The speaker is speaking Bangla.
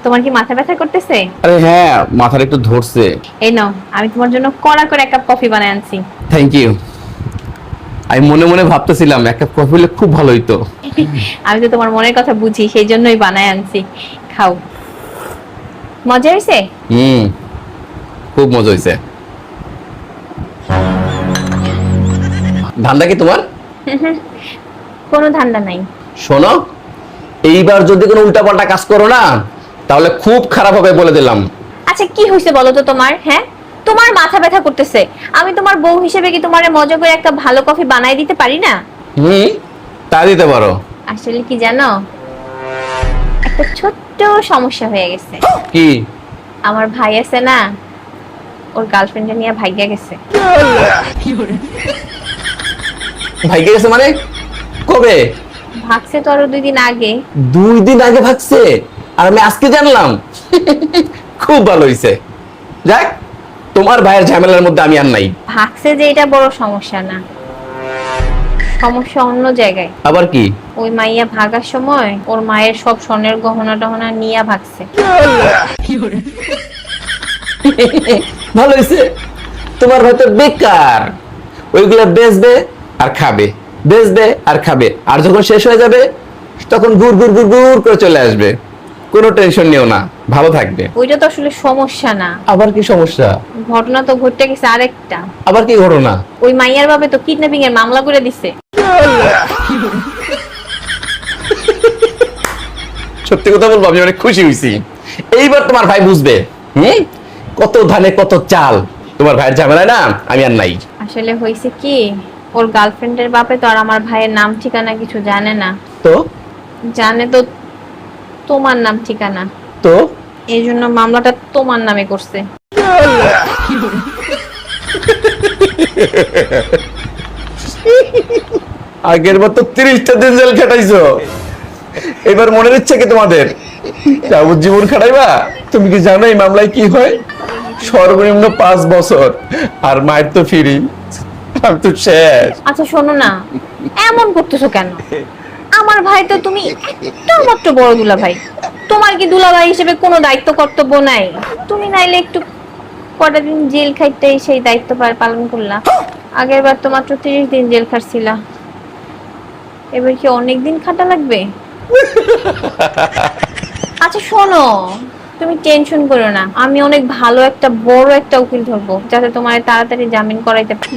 তোমার কি মাথা ব্যথা করতেছে? আরে হ্যাঁ, মাথাটা একটু ধরছে। এই নাও, আমি তোমার জন্য কড়া করে এক কাপ কফি বানায় আনছি। Thank you. আমি মনে মনে ভাবতেছিলাম এক কাপ কফি হলে খুব ভালো হইতো। আমি তো তোমার মনের কথা বুঝি, সেই জন্যই বানায় আনছি। খাও। মজা হয়েছে? খুব মজা হয়েছে। ধান্দা কি তোমার? কোনো ধান্দা নাই। শোনো, এইবার যদি কোনো উল্টাপাল্টা কাজ করো না, তাহলে খুব খারাপ হবে বলে দিলাম। আচ্ছা, কি হয়েছে বলো তো তোমার? হ্যাঁ, তোমার মাথা ব্যথা করতেছে, আমি তোমার বউ হিসেবে কি তোমারে মজা করে একটা ভালো কফি বানাই দিতে পারি না? তা দিতে পারো। আসলে কি জানো, একটা ছোট্ট সমস্যা হয়ে গেছে। কি? আমার ভাই আছে না, ওর গার্লফ্রেন্ডে নিয়ে ভাইগা গেছে। ভাইকে গেছে মানে? কবে? ভাগছে তো আরো 2 দিন আগে। 2 দিন আগে ভাগছে? আর আমি আজকে জানলাম। খুব ভালো হইছে। যাক, তোমার ভাইয়ের ঝামেলার মধ্যে আমি আর নাই। ভাগছে যে এটা বড় সমস্যা না, সমস্যা অন্য জায়গায়। আবার কি? ওই মাইয়া ভাগার সময় ওর মায়ের সব স্বর্ণের গহনা টহনা নিয়ে ভাগছে। ভালো হইছে। তোমার ভাই তো বেকার, ওইগুলা বেচবে আর খাবে, বেচবে আর খাবে, আর যখন শেষ হয়ে যাবে তখন গুড় গুড় গুড় গুড় করে চলে আসবে। কোনো টেনশন নিও না, ভালো থাকবে। ওইটা তো আসলে সমস্যা না। আবার কি সমস্যা? ঘটনা তো ঘটে গেছে আরেকটা। আবার কি ঘটনা? ওই মাইয়ার বাবা তো কিডন্যাপিং এর মামলা করে দিছে। সত্যি কথা বলবো, আমি অনেক খুশি হয়েছি। এইবার তোমার ভাই বুঝবে কত ধানে কত চাল। তোমার ভাইয়ের ঝামেলায় না আমি আর নাই। আসলে হয়েছে কি, ওর গার্লফ্রেন্ডের বাপে তো আর আমার ভাইয়ের নাম ঠিকানা কিছু জানে না। তো জানে তো তোমার নাম ঠিকানা, তো এই জন্য মামলাটা তোমার নামে করছে। আগের বার তো 30টা দিন জেল খাটাইছো, এবার মনের ইচ্ছে কি তোমাদের যাবজ্জীবন খাটাইবা? তুমি কি জানো এই মামলায় কি হয়? সর্বনিম্ন 5 বছর, আর মায়ের তো ফিরি। আমি তো শেষ। আচ্ছা শোনো না, এমন করতেছো কেন? আমার ভাই তো তুমি একটা মাত্র বড় দুলাভাই, তোমার কি দুলাভাই হিসেবে কোনো দায়িত্ব কর্তব্য নাই? তুমি নাইলে একটু কটা দিন জেল খাইতে সেই দায়িত্ব পালন করলা। আগের বার তো মাত্র 30 দিন জেল খাটছিলা, এবার কি অনেক দিন খাটা লাগবে? আচ্ছা শোনো, তুমি টেনশন করো না, আমি অনেক ভালো একটা বড় একটা উকিল ধরবো, যাতে তোমার তাড়াতাড়ি জামিন করাইতে পারি।